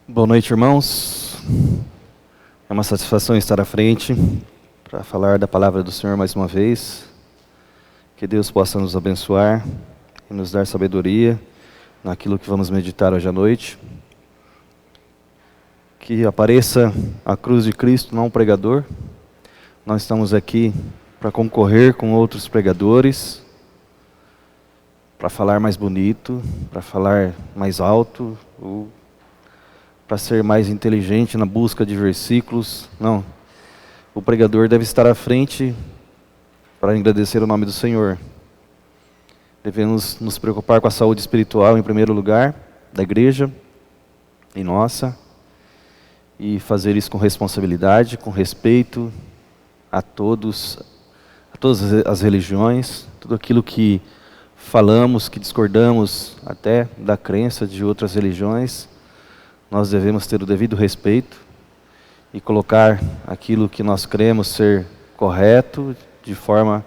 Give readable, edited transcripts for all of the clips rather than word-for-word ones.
Boa noite, irmãos. É uma satisfação estar à frente para falar da palavra do Senhor mais uma vez. Que Deus possa nos abençoar e nos dar sabedoria naquilo que vamos meditar hoje à noite. Que apareça a cruz de Cristo, não um pregador. Nós estamos aqui para concorrer com outros pregadores, para falar mais bonito, para falar mais alto, ou para ser mais inteligente na busca de versículos. Não. O pregador deve estar à frente para agradecer o nome do Senhor. Devemos nos preocupar com a saúde espiritual em primeiro lugar, da igreja e nossa, e fazer isso com responsabilidade, com respeito a todas as religiões, tudo aquilo que falamos, que discordamos até da crença de outras religiões. Nós devemos ter o devido respeito e colocar aquilo que nós cremos ser correto, de forma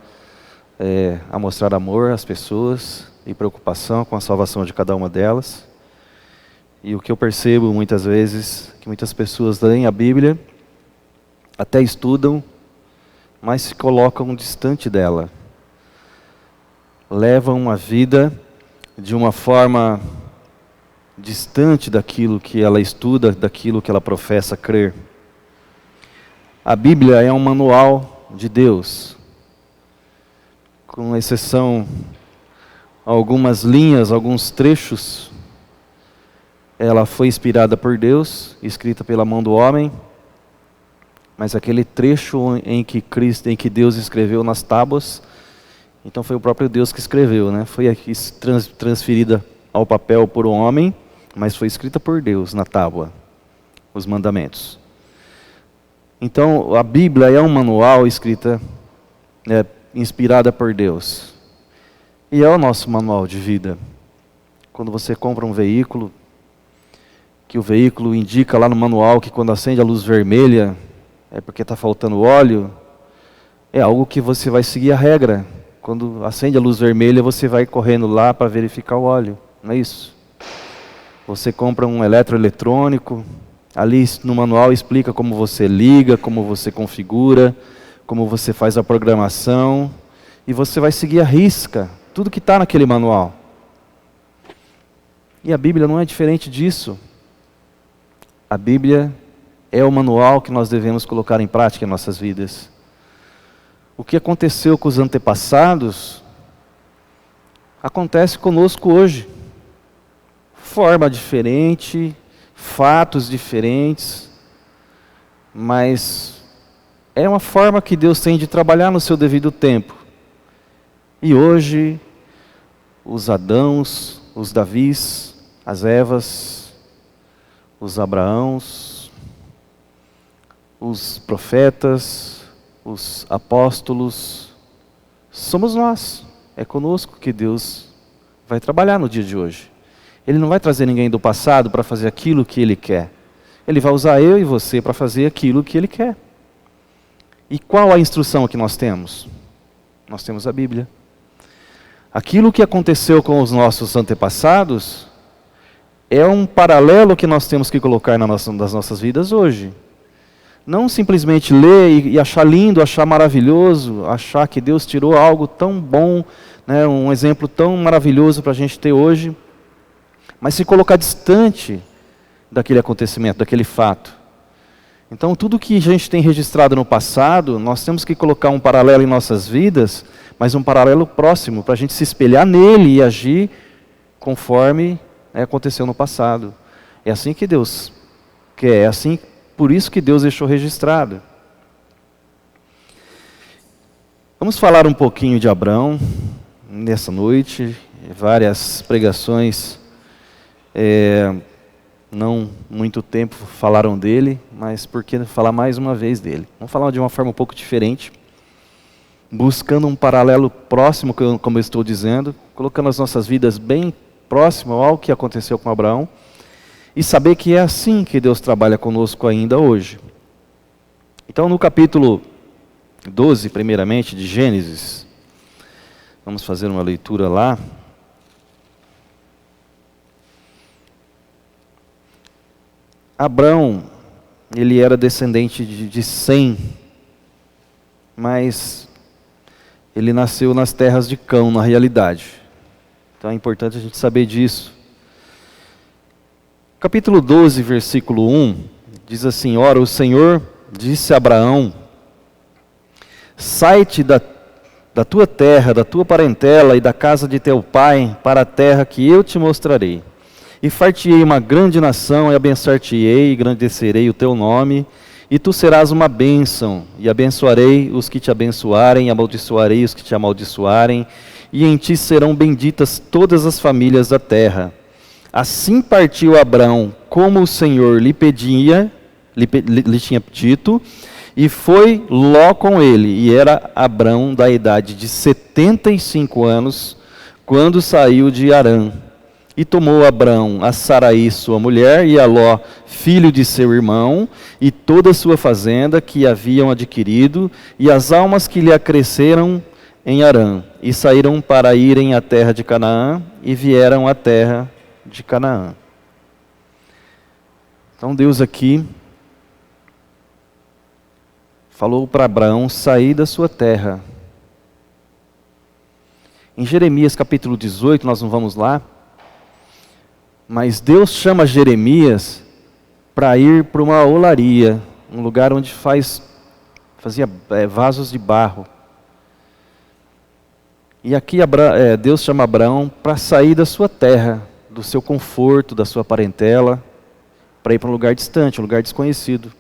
a mostrar amor às pessoas e preocupação com a salvação de cada uma delas. E o que eu percebo muitas vezes, que muitas pessoas leem a Bíblia, até estudam, mas se colocam distante dela. Levam uma vida de uma forma distante daquilo que ela estuda, daquilo que ela professa crer. A Bíblia é um manual de Deus, com exceção a algumas linhas, alguns trechos. Ela foi inspirada por Deus, escrita pela mão do homem, mas aquele trecho em que Deus escreveu nas tábuas, então foi o próprio Deus que escreveu, né? Foi aqui transferida ao papel por um homem, mas foi escrita por Deus na tábua, os mandamentos. Então, a Bíblia é um manual inspirada por Deus. E é o nosso manual de vida. Quando você compra um veículo, que o veículo indica lá no manual que quando acende a luz vermelha, é porque está faltando óleo, é algo que você vai seguir a regra. Quando acende a luz vermelha, você vai correndo lá para verificar o óleo, não é isso? Você compra um eletroeletrônico, ali no manual explica como você liga, como você configura, como você faz a programação, e você vai seguir à risca tudo que está naquele manual. E a Bíblia não é diferente disso. A Bíblia é o manual que nós devemos colocar em prática em nossas vidas. O que aconteceu com os antepassados, acontece conosco hoje. Forma diferente, fatos diferentes, mas é uma forma que Deus tem de trabalhar no seu devido tempo. E hoje, os Adãos, os Davis, as Evas, os Abraãos, os profetas, os apóstolos, somos nós. É conosco que Deus vai trabalhar no dia de hoje. Ele não vai trazer ninguém do passado para fazer aquilo que Ele quer. Ele vai usar eu e você para fazer aquilo que Ele quer. E qual a instrução que nós temos? Nós temos a Bíblia. Aquilo que aconteceu com os nossos antepassados é um paralelo que nós temos que colocar nas nossas vidas hoje. Não simplesmente ler e achar lindo, achar maravilhoso, achar que Deus tirou algo tão bom, né, um exemplo tão maravilhoso para a gente ter hoje, mas se colocar distante daquele acontecimento, daquele fato. Então, tudo que a gente tem registrado no passado, nós temos que colocar um paralelo em nossas vidas, mas um paralelo próximo, para a gente se espelhar nele e agir conforme aconteceu no passado. É assim que Deus quer, é assim, por isso que Deus deixou registrado. Vamos falar um pouquinho de Abraão nessa noite, várias pregações. Não muito tempo falaram dele, mas por que falar mais uma vez dele? Vamos falar de uma forma um pouco diferente, buscando um paralelo próximo, como eu estou dizendo, colocando as nossas vidas bem próximo ao que aconteceu com Abraão, e saber que é assim que Deus trabalha conosco ainda hoje. Então, no capítulo 12, primeiramente, de Gênesis, vamos fazer uma leitura lá. Abrão, ele era descendente de Sem, mas ele nasceu nas terras de Cão, na realidade. Então é importante a gente saber disso. Capítulo 12, versículo 1, diz assim: Ora, o Senhor disse a Abraão: sai-te da tua terra, da tua parentela e da casa de teu pai, para a terra que eu te mostrarei. E far-te-ei uma grande nação, e abençoar-te-ei, e engrandecerei o teu nome, e tu serás uma bênção, e abençoarei os que te abençoarem, e amaldiçoarei os que te amaldiçoarem, e em ti serão benditas todas as famílias da terra. Assim partiu Abrão, como o Senhor lhe tinha dito, e foi Ló com ele, e era Abrão da idade de 75 anos, quando saiu de Harã. E tomou Abrão a Saraí sua mulher, e a Ló, filho de seu irmão, e toda a sua fazenda que haviam adquirido, e as almas que lhe acresceram em Harã, e saíram para irem à terra de Canaã, e vieram à terra de Canaã. Então Deus aqui falou para Abraão sair da sua terra. Em Jeremias capítulo 18, nós não vamos lá, mas Deus chama Jeremias para ir para uma olaria, um lugar onde fazia vasos de barro. E aqui Deus chama Abraão para sair da sua terra, do seu conforto, da sua parentela, para ir para um lugar distante, um lugar desconhecido.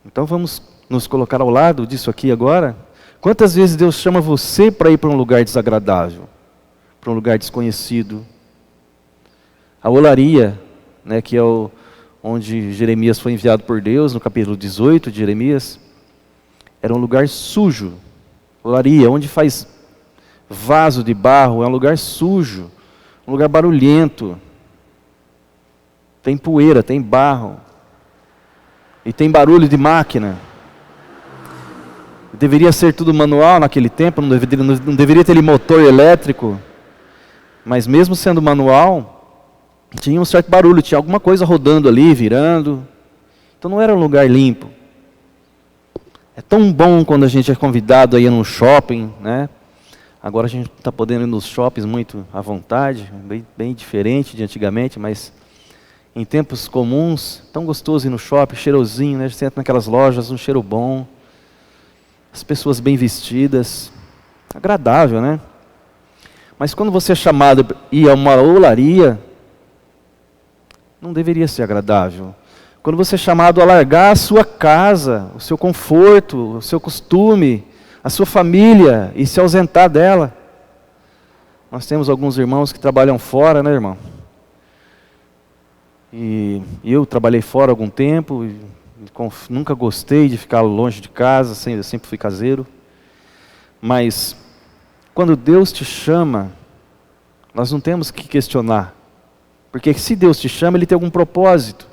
Então vamos nos colocar ao lado disso aqui agora. Quantas vezes Deus chama você para ir para um lugar desagradável, para um lugar desconhecido? A olaria, né, que é onde Jeremias foi enviado por Deus, no capítulo 18 de Jeremias, era um lugar sujo. Olaria, onde faz vaso de barro, é um lugar sujo, um lugar barulhento. Tem poeira, tem barro, e tem barulho de máquina. Deveria ser tudo manual naquele tempo, não deveria ter motor elétrico, mas mesmo sendo manual, tinha um certo barulho, tinha alguma coisa rodando ali, virando. Então não era um lugar limpo. É tão bom quando a gente é convidado a ir num shopping, né? Agora a gente está podendo ir nos shoppings muito à vontade, bem diferente de antigamente, mas em tempos comuns, tão gostoso ir no shopping, cheirosinho, né? A gente entra naquelas lojas, um cheiro bom, as pessoas bem vestidas, agradável, né? Mas quando você é chamado a ir a uma olaria, não deveria ser agradável. Quando você é chamado a largar a sua casa, o seu conforto, o seu costume, a sua família e se ausentar dela. Nós temos alguns irmãos que trabalham fora, né, irmão? E eu trabalhei fora há algum tempo, e nunca gostei de ficar longe de casa, sempre fui caseiro. Mas quando Deus te chama, nós não temos que questionar. Porque se Deus te chama, Ele tem algum propósito.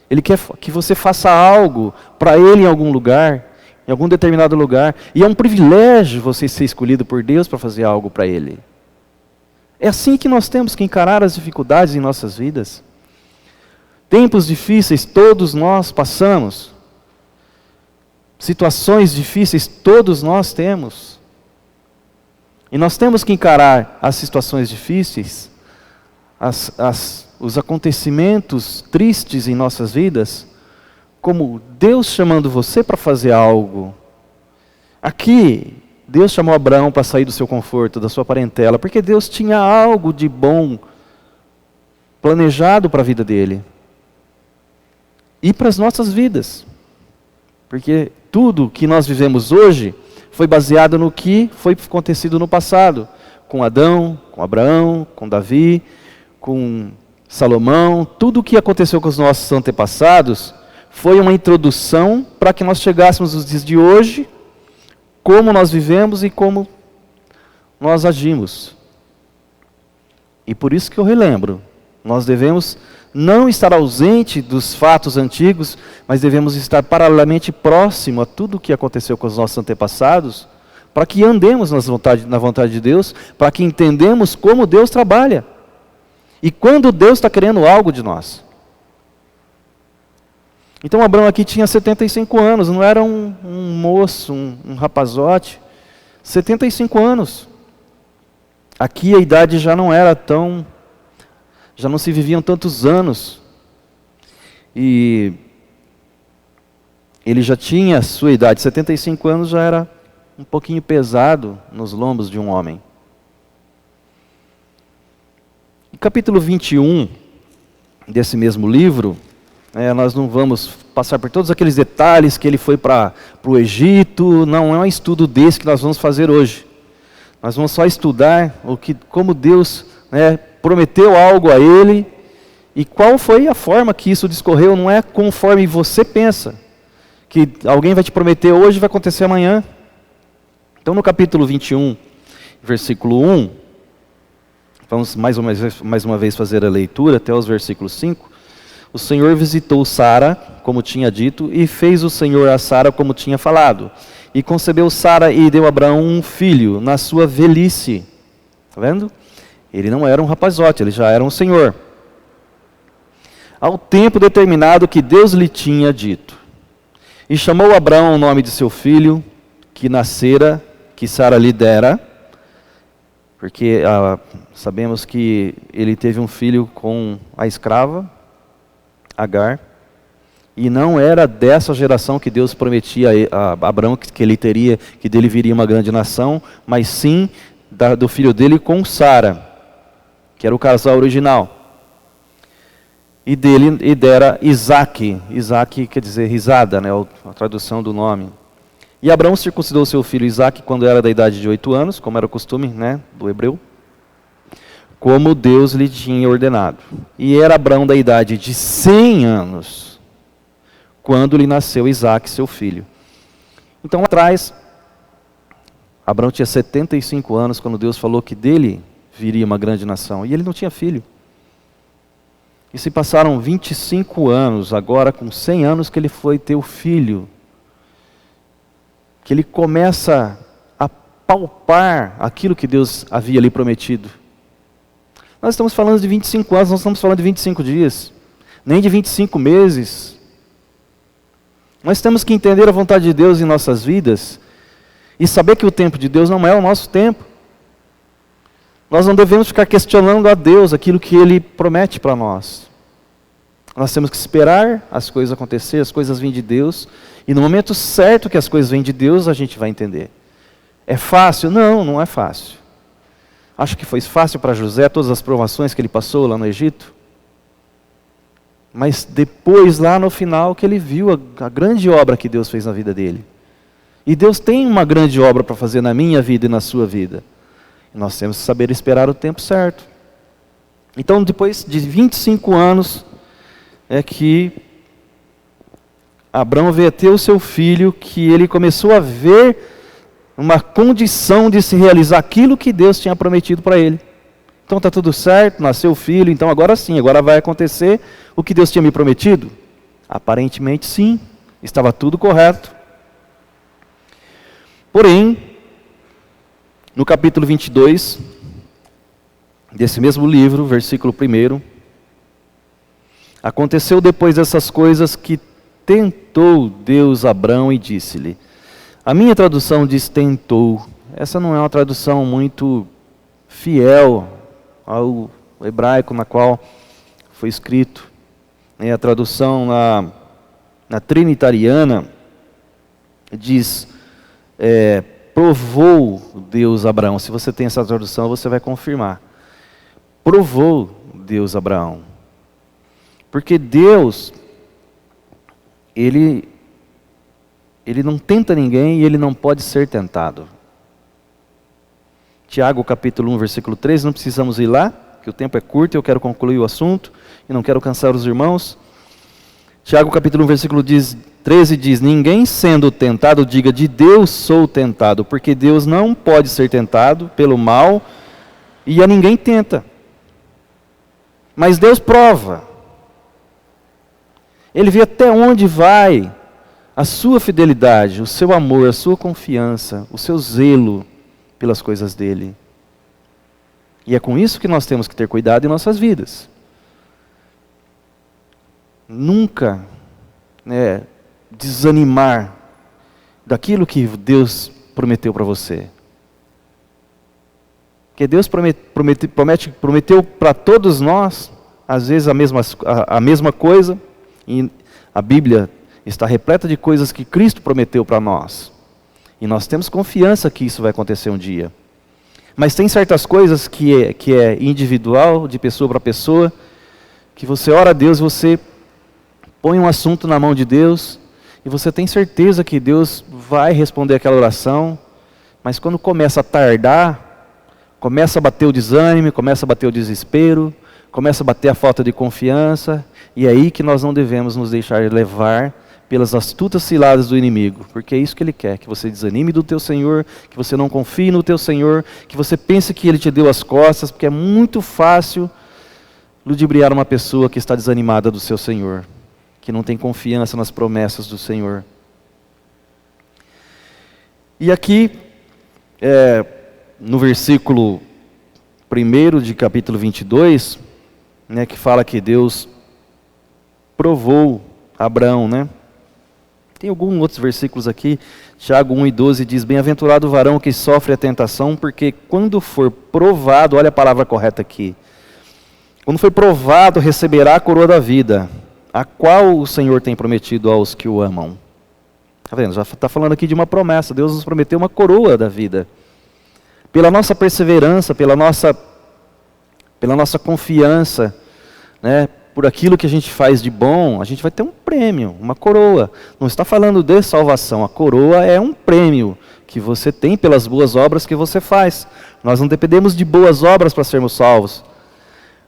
Ele quer que você faça algo para Ele em algum lugar, em algum determinado lugar. E é um privilégio você ser escolhido por Deus para fazer algo para Ele. É assim que nós temos que encarar as dificuldades em nossas vidas. Tempos difíceis todos nós passamos. Situações difíceis todos nós temos. E nós temos que encarar as situações difíceis, os acontecimentos tristes em nossas vidas, como Deus chamando você para fazer algo. Aqui, Deus chamou Abraão para sair do seu conforto, da sua parentela, porque Deus tinha algo de bom planejado para a vida dele. E para as nossas vidas. Porque tudo que nós vivemos hoje foi baseado no que foi acontecido no passado. Com Adão, com Abraão, com Davi, com Salomão. Tudo o que aconteceu com os nossos antepassados foi uma introdução para que nós chegássemos nos dias de hoje, como nós vivemos e como nós agimos. E por isso que eu relembro, nós devemos não estar ausente dos fatos antigos, mas devemos estar paralelamente próximo a tudo o que aconteceu com os nossos antepassados, para que andemos na vontade de Deus, para que entendamos como Deus trabalha. E quando Deus está querendo algo de nós. Então Abraão aqui tinha 75 anos, não era um moço, um rapazote. 75 anos. Aqui a idade já não era tão... já não se viviam tantos anos. E ele já tinha a sua idade. 75 anos já era um pouquinho pesado nos lombos de um homem. No capítulo 21 desse mesmo livro, nós não vamos passar por todos aqueles detalhes que ele foi para o Egito, não é um estudo desse que nós vamos fazer hoje. Nós vamos só estudar como Deus prometeu algo a ele e qual foi a forma que isso discorreu. Não é conforme você pensa, que alguém vai te prometer hoje e vai acontecer amanhã. Então no capítulo 21, versículo 1, vamos mais uma vez fazer a leitura até os versículos 5. O Senhor visitou Sara, como tinha dito, e fez o Senhor a Sara como tinha falado. E concebeu Sara e deu a Abraão um filho na sua velhice. Está vendo? Ele não era um rapazote, ele já era um senhor. Ao tempo determinado que Deus lhe tinha dito. E chamou Abraão o nome de seu filho, que nascera, que Sara lhe dera, porque sabemos que ele teve um filho com a escrava, Agar, e não era dessa geração que Deus prometia a Abraão que ele teria, que dele viria uma grande nação, mas sim do filho dele com Sara, que era o casal original. E dera Isaque. Isaque quer dizer risada, a tradução do nome. E Abraão circuncidou seu filho Isaque quando era da idade de 8 anos, como era o costume do hebreu, como Deus lhe tinha ordenado. E era Abraão da idade de 100 anos, quando lhe nasceu Isaque, seu filho. Então, lá atrás, Abraão tinha 75 anos, quando Deus falou que dele viria uma grande nação. E ele não tinha filho. E se passaram 25 anos, agora com 100 anos que ele foi ter o filho. Que ele começa a palpar aquilo que Deus havia lhe prometido. Nós estamos falando de 25 anos, não estamos falando de 25 dias, nem de 25 meses. Nós temos que entender a vontade de Deus em nossas vidas e saber que o tempo de Deus não é o nosso tempo. Nós não devemos ficar questionando a Deus aquilo que Ele promete para nós. Nós temos que esperar as coisas acontecer, as coisas vêm de Deus, e no momento certo que as coisas vêm de Deus, a gente vai entender. É fácil? Não, não é fácil. Acho que foi fácil para José, todas as provações que ele passou lá no Egito. Mas depois, lá no final, que ele viu a grande obra que Deus fez na vida dele. E Deus tem uma grande obra para fazer na minha vida e na sua vida. E nós temos que saber esperar o tempo certo. Então, depois de 25 anos, é que Abraão veio ter o seu filho, que ele começou a ver uma condição de se realizar aquilo que Deus tinha prometido para ele. Então está tudo certo, nasceu o filho, então agora sim, agora vai acontecer o que Deus tinha me prometido? Aparentemente sim, estava tudo correto. Porém, no capítulo 22, desse mesmo livro, versículo 1, aconteceu depois dessas coisas que tentou Deus Abraão e disse-lhe. A minha tradução diz tentou. Essa não é uma tradução muito fiel ao hebraico na qual foi escrito. A tradução na trinitariana diz provou Deus Abraão. Se você tem essa tradução, você vai confirmar. Provou Deus Abraão. Porque Deus, Ele não tenta ninguém e Ele não pode ser tentado. Tiago capítulo 1, versículo 13, não precisamos ir lá, que o tempo é curto e eu quero concluir o assunto, e não quero cansar os irmãos. Tiago capítulo 1, versículo 13 diz, ninguém sendo tentado diga de Deus sou tentado, porque Deus não pode ser tentado pelo mal e a ninguém tenta. Mas Deus prova. Ele vê até onde vai a sua fidelidade, o seu amor, a sua confiança, o seu zelo pelas coisas dele. E é com isso que nós temos que ter cuidado em nossas vidas. Nunca né, desanimar daquilo que Deus prometeu para você. Porque Deus prometeu para todos nós, às vezes a mesma coisa, e a Bíblia está repleta de coisas que Cristo prometeu para nós. E nós temos confiança que isso vai acontecer um dia. Mas tem certas coisas que é individual, de pessoa para pessoa, que você ora a Deus, você põe um assunto na mão de Deus, e você tem certeza que Deus vai responder aquela oração, mas quando começa a tardar, começa a bater o desânimo, começa a bater o desespero, começa a bater a falta de confiança, e é aí que nós não devemos nos deixar levar pelas astutas ciladas do inimigo, porque é isso que ele quer, que você desanime do teu Senhor, que você não confie no teu Senhor, que você pense que Ele te deu as costas, porque é muito fácil ludibriar uma pessoa que está desanimada do seu Senhor, que não tem confiança nas promessas do Senhor. E aqui, no versículo 1 de capítulo 22, né, que fala que Deus provou Abraão, né? Tem alguns outros versículos aqui, Tiago 1:12 diz, bem-aventurado o varão que sofre a tentação, porque quando for provado, olha a palavra correta aqui, quando for provado, receberá a coroa da vida, a qual o Senhor tem prometido aos que o amam. Está vendo? Já está falando aqui de uma promessa, Deus nos prometeu uma coroa da vida. Pela nossa perseverança, pela nossa confiança, né, por aquilo que a gente faz de bom, a gente vai ter um prêmio, uma coroa. Não está falando de salvação, a coroa é um prêmio que você tem pelas boas obras que você faz. Nós não dependemos de boas obras para sermos salvos,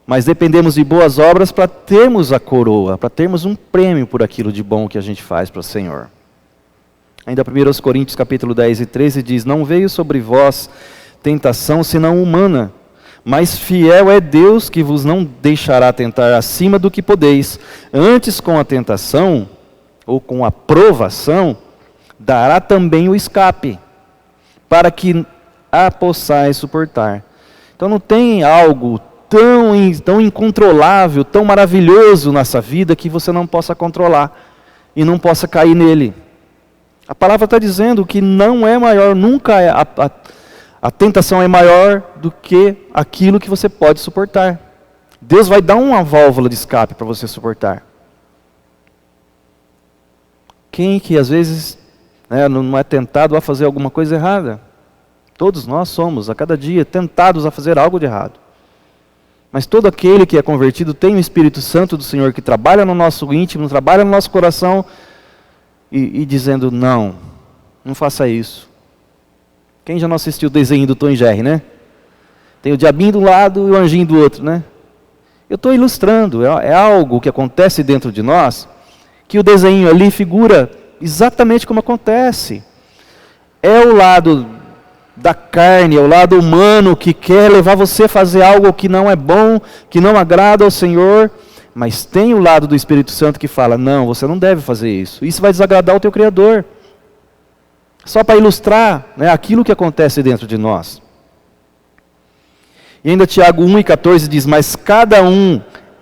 mas dependemos de boas obras para termos a coroa, para termos um prêmio por aquilo de bom que a gente faz para o Senhor. Ainda 1 Coríntios capítulo 10:13 diz, não veio sobre vós tentação senão humana, mas fiel é Deus que vos não deixará tentar acima do que podeis. Antes com a tentação, ou com a provação, dará também o escape, para que a possais suportar. Então não tem algo tão incontrolável, tão maravilhoso nessa vida que você não possa controlar e não possa cair nele. A palavra está dizendo que não é maior, nunca é a tentação é maior do que aquilo que você pode suportar. Deus vai dar uma válvula de escape para você suportar. Quem que às vezes, né, não é tentado a fazer alguma coisa errada? Todos nós somos, a cada dia, tentados a fazer algo de errado. Mas todo aquele que é convertido tem o Espírito Santo do Senhor que trabalha no nosso íntimo, trabalha no nosso coração e dizendo, não faça isso. Quem já não assistiu o desenho do Tom e Jerry, né? Tem o diabinho do lado e o anjinho do outro, né? Eu estou ilustrando, é algo que acontece dentro de nós, que o desenho ali figura exatamente como acontece. É o lado da carne, é o lado humano que quer levar você a fazer algo que não é bom, que não agrada ao Senhor, mas tem o lado do Espírito Santo que fala, não, você não deve fazer isso. Isso vai desagradar o teu Criador. Só para ilustrar, né, aquilo que acontece dentro de nós. E ainda Tiago 1:14 diz, mas cada um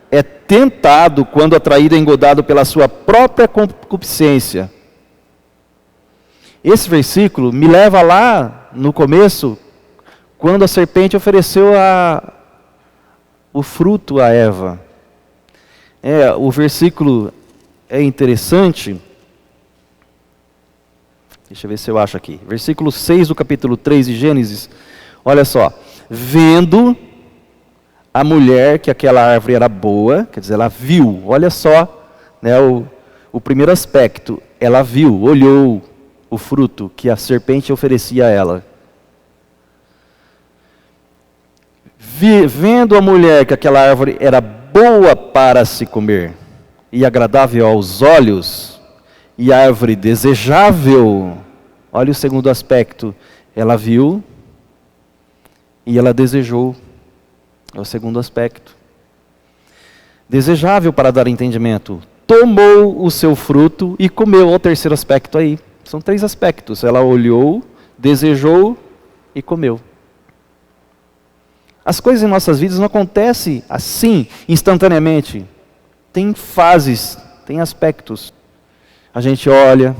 é tentado quando atraído e engodado pela sua própria concupiscência. Esse versículo me leva lá no começo, quando a serpente ofereceu o fruto a Eva. O versículo é interessante. Deixa eu ver se eu acho aqui. Versículo 6 do capítulo 3 de Gênesis. Olha só. Vendo a mulher que aquela árvore era boa, quer dizer, ela viu. Olha só, né, o primeiro aspecto. Ela viu, olhou o fruto que a serpente oferecia a ela. Vendo a mulher que aquela árvore era boa para se comer e agradável aos olhos, e árvore desejável, olha o segundo aspecto, ela viu e ela desejou, é o segundo aspecto. Desejável para dar entendimento, tomou o seu fruto e comeu, olha o terceiro aspecto aí, são 3 aspectos, ela olhou, desejou e comeu. As coisas em nossas vidas não acontecem assim, instantaneamente, tem fases, tem aspectos. A gente olha,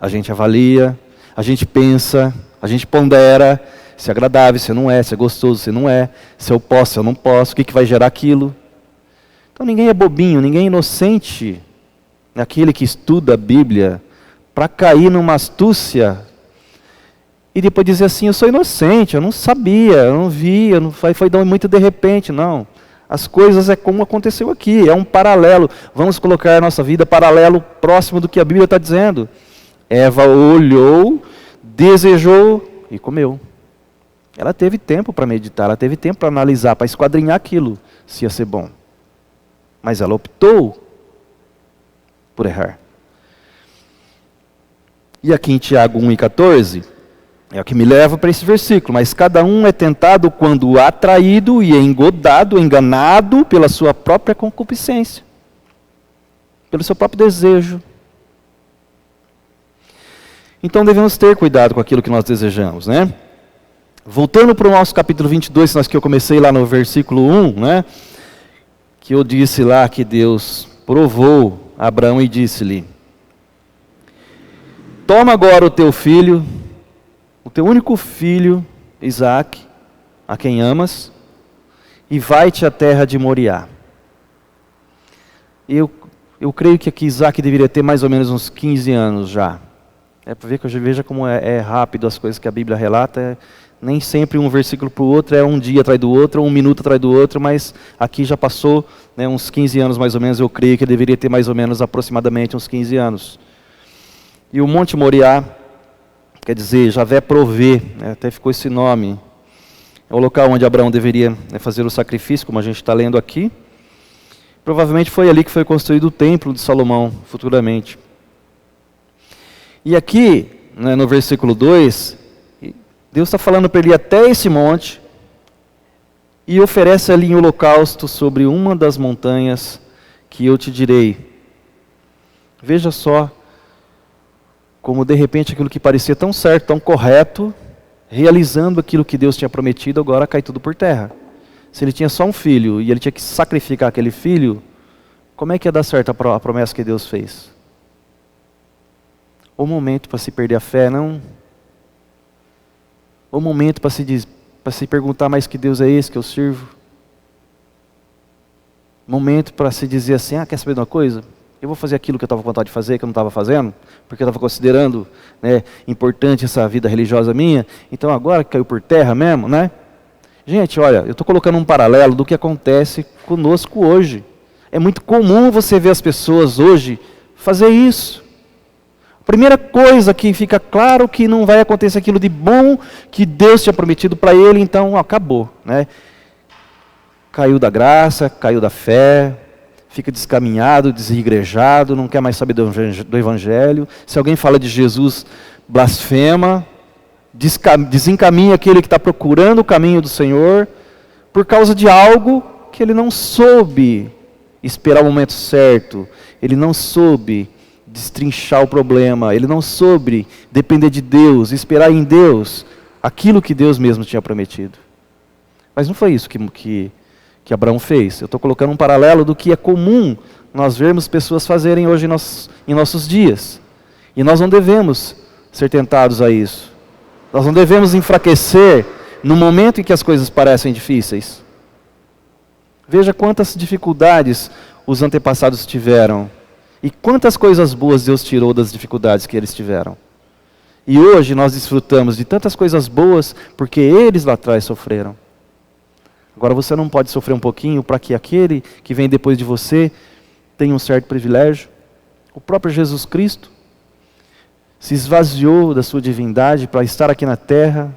a gente avalia, a gente pensa, a gente pondera se é agradável, se não é, se é gostoso, se não é, se eu posso, se eu não posso, o que vai gerar aquilo. Então ninguém é bobinho, ninguém é inocente, aquele que estuda a Bíblia, para cair numa astúcia e depois dizer assim, eu sou inocente, eu não sabia, eu não vi, foi muito de repente, não. As coisas é como aconteceu aqui, é um paralelo. Vamos colocar a nossa vida paralelo, próximo do que a Bíblia está dizendo. Eva olhou, desejou e comeu. Ela teve tempo para meditar, ela teve tempo para analisar, para esquadrinhar aquilo, se ia ser bom. Mas ela optou por errar. E aqui em Tiago 1,14, é o que me leva para esse versículo. Mas cada um é tentado quando atraído e engodado, enganado pela sua própria concupiscência, pelo seu próprio desejo. Então devemos ter cuidado com aquilo que nós desejamos, né? Voltando para o nosso capítulo 22, que eu comecei lá no versículo 1, né? Que eu disse lá que Deus provou a Abraão e disse-lhe: toma agora o teu filho, o teu único filho, Isaque, a quem amas, e vai-te à terra de Moriá. Eu creio que aqui Isaque deveria ter mais ou menos uns 15 anos já. É para ver que eu veja como é rápido as coisas que a Bíblia relata. Nem sempre um versículo para o outro é um dia atrás do outro, ou um minuto atrás do outro, mas aqui já passou, né, uns 15 anos mais ou menos, eu creio que deveria ter mais ou menos aproximadamente uns 15 anos. E o Monte Moriá, quer dizer, Javé provê, né, até ficou esse nome. É o local onde Abraão deveria, né, fazer o sacrifício, como a gente está lendo aqui. Provavelmente foi ali que foi construído o templo de Salomão, futuramente. E aqui, né, no versículo 2, Deus está falando para ele ir até esse monte e oferece ali em holocausto sobre uma das montanhas que eu te direi. Veja só como de repente aquilo que parecia tão certo, tão correto, realizando aquilo que Deus tinha prometido, agora cai tudo por terra. Se ele tinha só um filho e ele tinha que sacrificar aquele filho, como é que ia dar certo a promessa que Deus fez? O momento para se perder a fé, não? O momento para se perguntar, mas que Deus é esse que eu sirvo? Momento para se dizer assim, quer saber de uma coisa? Eu vou fazer aquilo que eu estava com vontade de fazer, que eu não estava fazendo, porque eu estava considerando, né, importante essa vida religiosa minha, então agora que caiu por terra mesmo, né? Gente, olha, eu estou colocando um paralelo do que acontece conosco hoje. É muito comum você ver as pessoas hoje fazer isso. Primeira coisa que fica claro que não vai acontecer aquilo de bom que Deus tinha prometido para ele, então acabou, né? Caiu da graça, caiu da fé, fica descaminhado, desigrejado, não quer mais saber do Evangelho. Se alguém fala de Jesus, blasfema, desencaminha aquele que está procurando o caminho do Senhor, por causa de algo que ele não soube esperar o momento certo, ele não soube destrinchar o problema, ele não soube depender de Deus, esperar em Deus aquilo que Deus mesmo tinha prometido. Mas não foi isso que Abraão fez. Eu estou colocando um paralelo do que é comum nós vermos pessoas fazerem hoje em nossos dias. E nós não devemos ser tentados a isso. Nós não devemos enfraquecer no momento em que as coisas parecem difíceis. Veja quantas dificuldades os antepassados tiveram. E quantas coisas boas Deus tirou das dificuldades que eles tiveram. E hoje nós desfrutamos de tantas coisas boas porque eles lá atrás sofreram. Agora você não pode sofrer um pouquinho para que aquele que vem depois de você tenha um certo privilégio. O próprio Jesus Cristo se esvaziou da sua divindade para estar aqui na terra,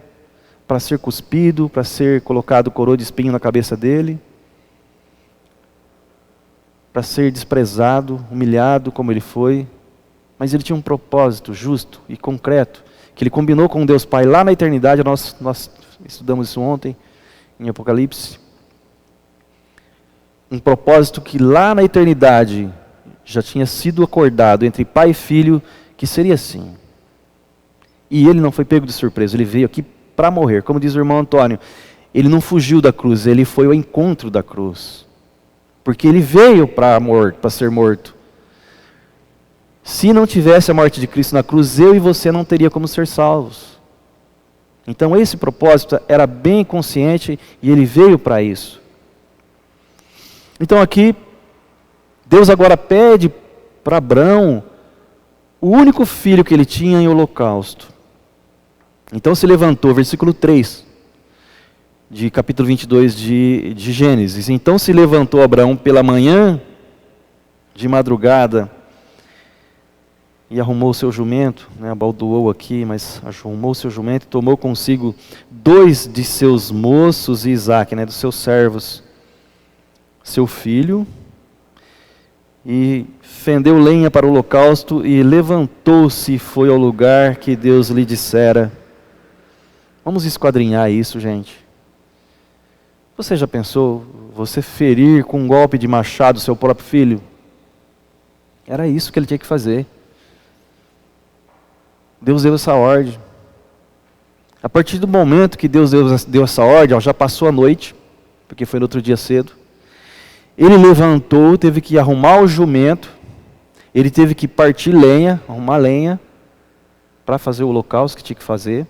para ser cuspido, para ser colocado coroa de espinho na cabeça dele, para ser desprezado, humilhado como ele foi, mas ele tinha um propósito justo e concreto, que ele combinou com Deus Pai lá na eternidade. Nós estudamos isso ontem, em Apocalipse. Um propósito que lá na eternidade já tinha sido acordado entre pai e filho, que seria assim. E ele não foi pego de surpresa, ele veio aqui para morrer. Como diz o irmão Antônio, ele não fugiu da cruz, ele foi ao encontro da cruz. Porque ele veio para ser morto. Se não tivesse a morte de Cristo na cruz, eu e você não teria como ser salvos. Então esse propósito era bem consciente e ele veio para isso. Então aqui, Deus agora pede para Abraão o único filho que ele tinha em holocausto. Então se levantou, versículo 3, de capítulo 22 de Gênesis. Então se levantou Abraão pela manhã, de madrugada, e arrumou o seu jumento, abaldoou aqui, mas arrumou o seu jumento, e tomou consigo 2 de seus moços e Isaque, dos seus servos, seu filho, e fendeu lenha para o holocausto, e levantou-se e foi ao lugar que Deus lhe dissera. Vamos esquadrinhar isso, gente. Você já pensou, você ferir com um golpe de machado seu próprio filho? Era isso que ele tinha que fazer. Deus deu essa ordem. A partir do momento que Deus deu essa ordem, já passou a noite, porque foi no outro dia cedo. Ele levantou, teve que arrumar o jumento, ele teve que partir lenha, arrumar lenha, para fazer o holocausto que tinha que fazer.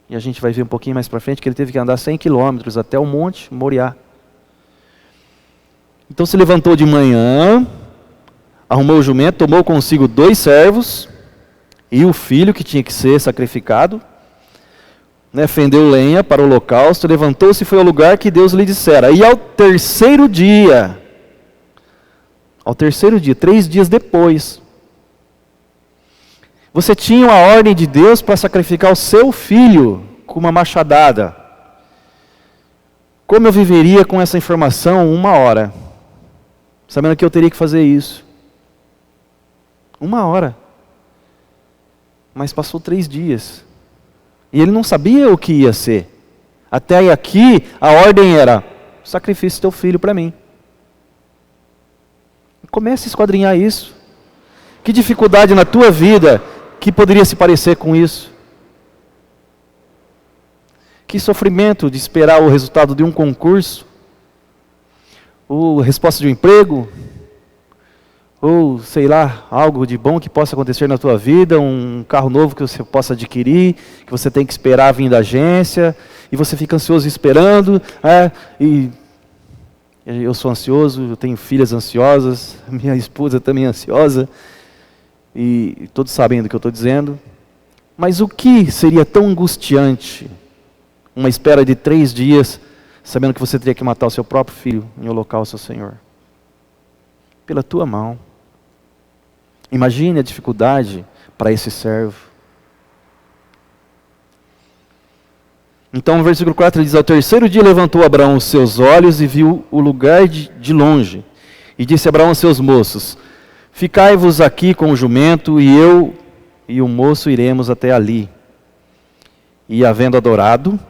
E a gente vai ver um pouquinho mais para frente que ele teve que andar 100 quilômetros até o Monte Moriá. Então se levantou de manhã, arrumou o jumento, tomou consigo 2 servos, e o filho que tinha que ser sacrificado, fendeu lenha para o holocausto, levantou-se e foi ao lugar que Deus lhe dissera. E ao terceiro dia, 3 dias depois, você tinha a ordem de Deus para sacrificar o seu filho com uma machadada. Como eu viveria com essa informação 1 hora? Sabendo que eu teria que fazer isso. 1 hora. Mas passou 3 dias. E ele não sabia o que ia ser. Até aqui, a ordem era: sacrifice teu filho para mim. Comece a esquadrinhar isso. Que dificuldade na tua vida que poderia se parecer com isso? Que sofrimento de esperar o resultado de um concurso? Ou a resposta de um emprego? Ou, sei lá, algo de bom que possa acontecer na tua vida, um carro novo que você possa adquirir, que você tem que esperar vir da agência, e você fica ansioso esperando, e eu sou ansioso, eu tenho filhas ansiosas, minha esposa também é ansiosa, e todos sabem do que eu estou dizendo. Mas o que seria tão angustiante, uma espera de 3 dias, sabendo que você teria que matar o seu próprio filho em holocausto ao Senhor? Pela tua mão. Imagine a dificuldade para esse servo. Então, no versículo 4 ele diz: ao terceiro dia levantou Abraão os seus olhos e viu o lugar de longe. E disse Abraão aos seus moços: ficai-vos aqui com o jumento, e eu e o moço iremos até ali. E havendo adorado,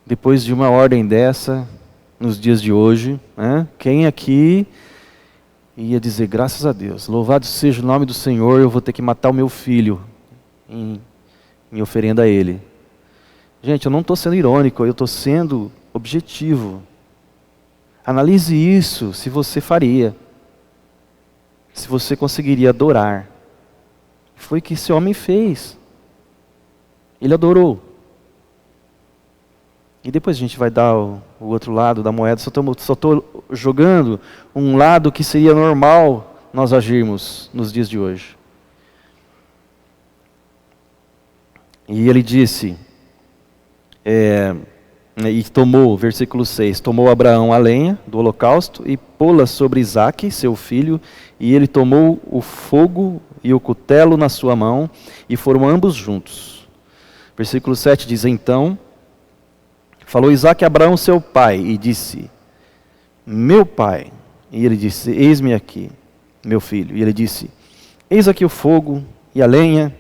depois de uma ordem dessa, nos dias de hoje, quem aqui ia dizer: graças a Deus, louvado seja o nome do Senhor, eu vou ter que matar o meu filho em oferenda a Ele? Gente, eu não estou sendo irônico, eu estou sendo objetivo. Analise isso, se você faria, se você conseguiria adorar. Foi o que esse homem fez. Ele adorou. E depois a gente vai dar o outro lado da moeda. Só estou jogando um lado que seria normal nós agirmos nos dias de hoje. E ele disse, e tomou, versículo 6, tomou Abraão a lenha do holocausto e pô-la sobre Isaque, seu filho, e ele tomou o fogo e o cutelo na sua mão, e foram ambos juntos. Versículo 7 diz: então falou Isaque a Abraão seu pai, e disse: meu pai. E ele disse: eis-me aqui, meu filho. E ele disse: eis aqui o fogo e a lenha,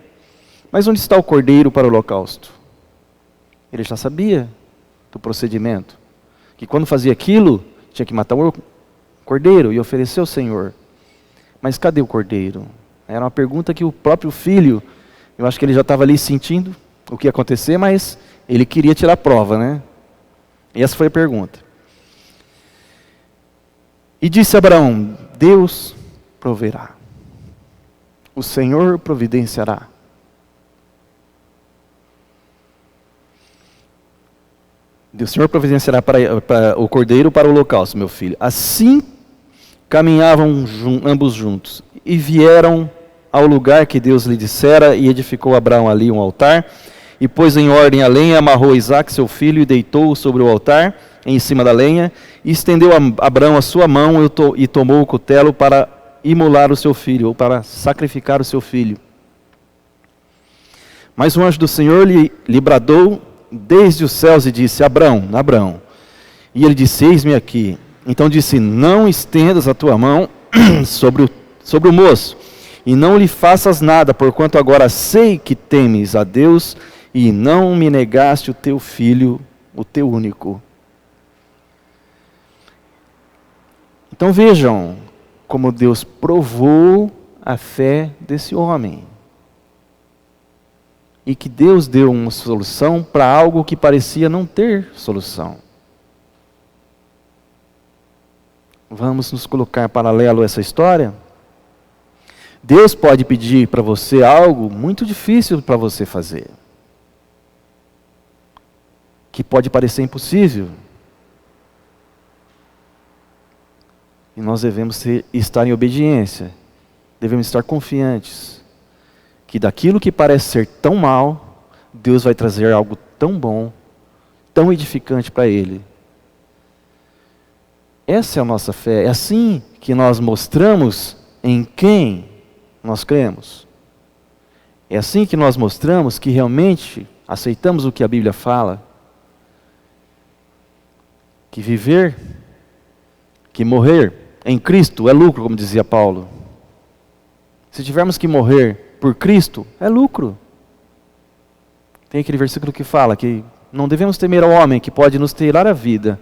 mas onde está o cordeiro para o holocausto? Ele já sabia do procedimento. Que quando fazia aquilo, tinha que matar o cordeiro e oferecer ao Senhor. Mas cadê o cordeiro? Era uma pergunta que o próprio filho, eu acho que ele já estava ali sentindo o que ia acontecer, mas ele queria tirar a prova, né? E essa foi a pergunta. E disse Abraão: Deus proverá. O Senhor providenciará. O Senhor providenciará para o cordeiro para o holocausto, meu filho. Assim caminhavam ambos juntos e vieram ao lugar que Deus lhe dissera, e edificou Abraão ali um altar, e pôs em ordem a lenha, amarrou Isaque seu filho e deitou-o sobre o altar, em cima da lenha, e estendeu Abraão a sua mão e tomou o cutelo para imolar o seu filho, ou para sacrificar o seu filho. Mas o anjo do Senhor lhe bradou desde os céus e disse: Abraão, Abraão. E ele disse: eis-me aqui. Então disse: não estendas a tua mão sobre o moço, e não lhe faças nada, porquanto agora sei que temes a Deus, e não me negaste o teu filho, o teu único. Então vejam como Deus provou a fé desse homem. E que Deus deu uma solução para algo que parecia não ter solução. Vamos nos colocar paralelo a essa história? Deus pode pedir para você algo muito difícil para você fazer. Que pode parecer impossível. E nós devemos estar em obediência. Devemos estar confiantes. Que daquilo que parece ser tão mal, Deus vai trazer algo tão bom, tão edificante para ele. Essa é a nossa fé. É assim que nós mostramos em quem nós cremos. É assim que nós mostramos que realmente aceitamos o que a Bíblia fala. Que viver, que morrer em Cristo é lucro, como dizia Paulo. Se tivermos que morrer por Cristo, é lucro. Tem aquele versículo que fala que não devemos temer ao homem que pode nos tirar a vida,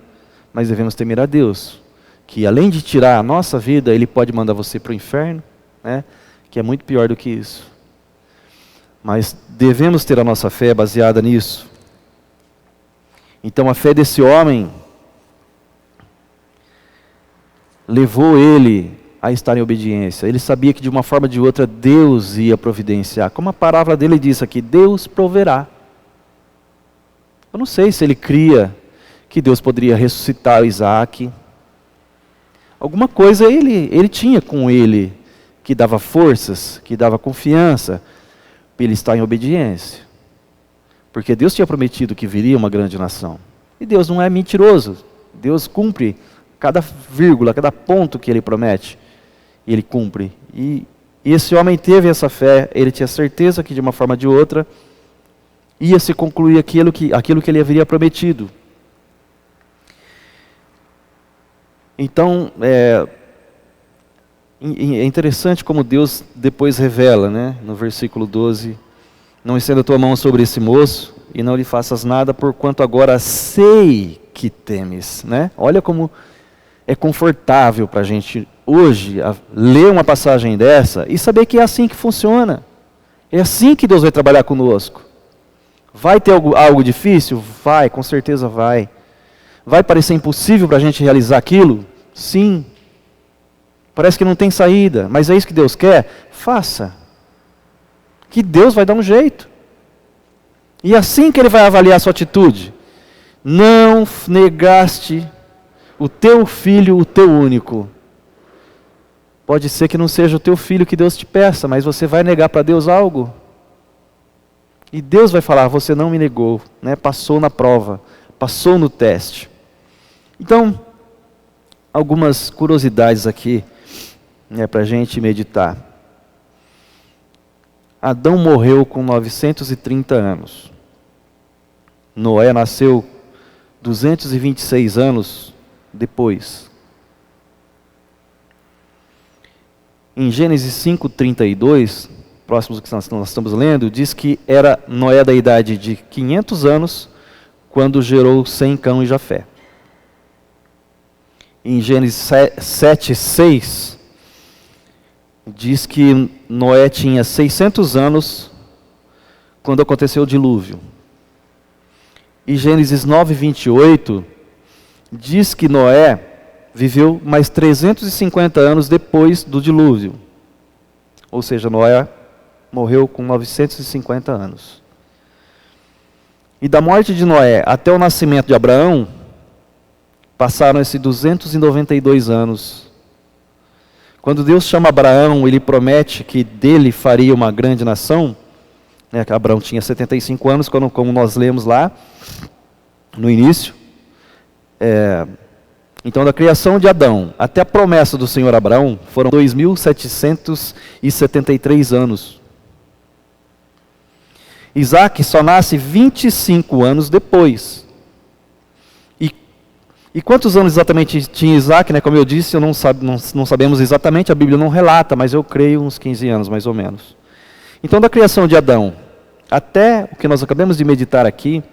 mas devemos temer a Deus, que além de tirar a nossa vida, Ele pode mandar você para o inferno, né? Que é muito pior do que isso. Mas devemos ter a nossa fé baseada nisso. Então a fé desse homem levou ele a estar em obediência. Ele sabia que de uma forma ou de outra Deus ia providenciar. Como a palavra dele diz aqui, Deus proverá. Eu não sei se ele cria que Deus poderia ressuscitar Isaque. Alguma coisa ele tinha com ele que dava forças, que dava confiança para ele estar em obediência. Porque Deus tinha prometido que viria uma grande nação. E Deus não é mentiroso. Deus cumpre cada vírgula, cada ponto que Ele promete. Ele cumpre. E esse homem teve essa fé, ele tinha certeza que de uma forma ou de outra ia se concluir aquilo que ele haveria prometido. Então, é interessante como Deus depois revela, né, no versículo 12, não estenda a tua mão sobre esse moço e não lhe faças nada, porquanto agora sei que temes. Né? Olha como é confortável para a gente hoje ler uma passagem dessa e saber que é assim que funciona. É assim que Deus vai trabalhar conosco. Vai ter algo difícil? Vai, com certeza vai. Vai parecer impossível para a gente realizar aquilo? Sim. Parece que não tem saída, mas é isso que Deus quer? Faça. Que Deus vai dar um jeito. E é assim que Ele vai avaliar a sua atitude. Não negaste o teu filho, o teu único. Pode ser que não seja o teu filho que Deus te peça, mas você vai negar para Deus algo? E Deus vai falar, você não me negou, né? Passou na prova, passou no teste. Então, algumas curiosidades aqui, né, para a gente meditar. Adão morreu com 930 anos. Noé nasceu 226 anos depois. Em Gênesis 5:32, próximo do que nós estamos lendo, diz que era Noé da idade de 500 anos quando gerou Sem, Cão e Jafé. Em Gênesis 7:6, diz que Noé tinha 600 anos quando aconteceu o dilúvio. E Gênesis 9:28 diz que Noé viveu mais 350 anos depois do dilúvio. Ou seja, Noé morreu com 950 anos. E da morte de Noé até o nascimento de Abraão, passaram-se 292 anos. Quando Deus chama Abraão, ele promete que dele faria uma grande nação. Abraão tinha 75 anos, como nós lemos lá no início. Então, da criação de Adão até a promessa do Senhor a Abraão, foram 2.773 anos. Isaac só nasce 25 anos depois. E quantos anos exatamente tinha Isaac? Como eu disse, não sabemos exatamente, a Bíblia não relata, mas eu creio uns 15 anos, mais ou menos. Então, da criação de Adão até o que nós acabamos de meditar aqui,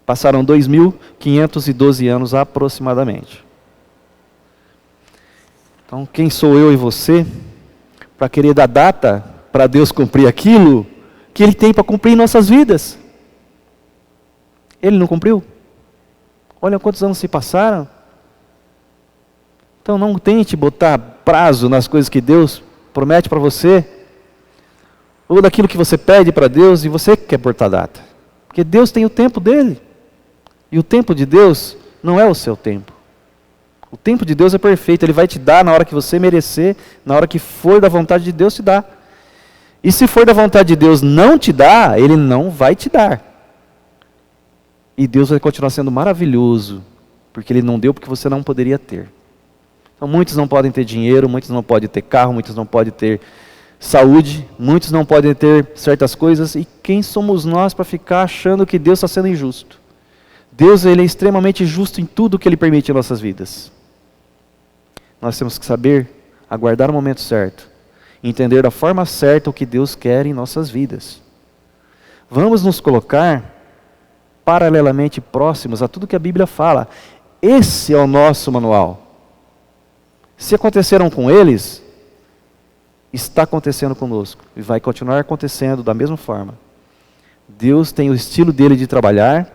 passaram 2.512 anos aproximadamente. Então, quem sou eu e você para querer dar data para Deus cumprir aquilo que Ele tem para cumprir em nossas vidas? Ele não cumpriu? Olha quantos anos se passaram. Então não tente botar prazo nas coisas que Deus promete para você, ou daquilo que você pede para Deus e você quer botar data. Porque Deus tem o tempo dele. E o tempo de Deus não é o seu tempo. O tempo de Deus é perfeito, Ele vai te dar na hora que você merecer, na hora que for da vontade de Deus te dar. E se for da vontade de Deus não te dar, Ele não vai te dar. E Deus vai continuar sendo maravilhoso, porque Ele não deu porque você não poderia ter. Então muitos não podem ter dinheiro, muitos não podem ter carro, muitos não podem ter saúde, muitos não podem ter certas coisas. E quem somos nós para ficar achando que Deus está sendo injusto? Deus, Ele é extremamente justo em tudo que Ele permite em nossas vidas. Nós temos que saber aguardar o momento certo, entender da forma certa o que Deus quer em nossas vidas. Vamos nos colocar paralelamente próximos a tudo que a Bíblia fala. Esse é o nosso manual. Se aconteceram com eles, está acontecendo conosco e vai continuar acontecendo da mesma forma. Deus tem o estilo dele de trabalhar,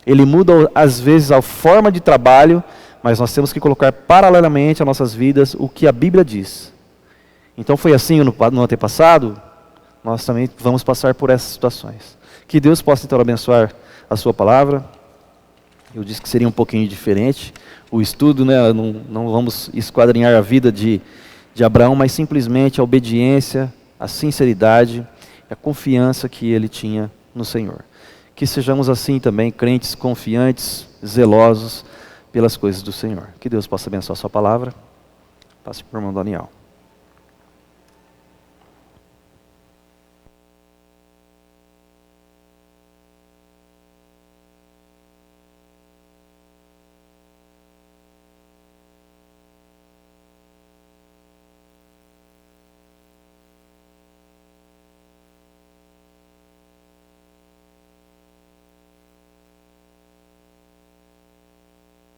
Ele muda às vezes a forma de trabalho, mas nós temos que colocar paralelamente às nossas vidas o que a Bíblia diz. Então foi assim no antepassado, nós também vamos passar por essas situações. Que Deus possa então abençoar a sua palavra. Eu disse que seria um pouquinho diferente o estudo, não vamos esquadrinhar a vida de Abraão, mas simplesmente a obediência, a sinceridade, a confiança que ele tinha no Senhor. Que sejamos assim também, crentes confiantes, zelosos pelas coisas do Senhor. Que Deus possa abençoar a sua palavra. Passe por irmão Daniel.